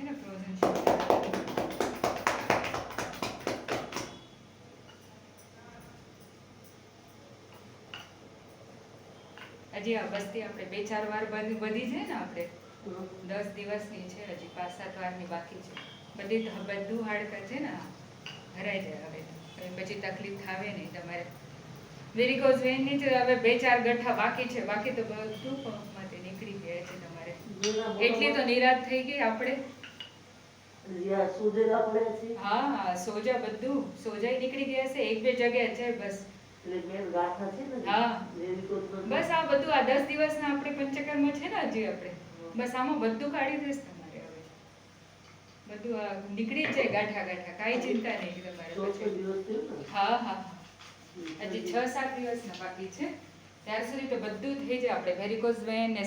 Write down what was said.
છે ને frozen sheet. હજી આ બસ્તી આપણે 2-4 વાર બધી છે ને આપણે 10 દિવસની છે, હજી 5-7 વારની બાકી છે. બધું હાડકં છે ને ભરાઈ જાય હવે પછી તકલીફ થાવે નહીં તમારે. વેરિકોઝ વેઇનની છે હવે 2-4 ગઠ્ઠા બાકી છે, બાકી તો બધું પંપમાંથી નીકળી ગયા છે તમારે. એટલી તો નિરાશ થઈ ગઈ આપણે. હા સોજા બધું સોજાઈ નીકળી ગયા છે, 1-2 જગ્યાએ છે બસ. હા બસ આ બધું આ 10 દિવસના આપણે પંચકર્મ છે ને હજી આપણે બસ આમાં બધું કાઢી દઈશ તમારે હવે. બધું આ નીકળી જ જાય ગાંઠા કાંઈ ચિંતા નહીં તમારે પછી. હા હજી 6-7 દિવસના બાકી છે, ત્યાર સુધી તો બધું થઈ જાય આપણે. વેરિકોઝ વેઇન ને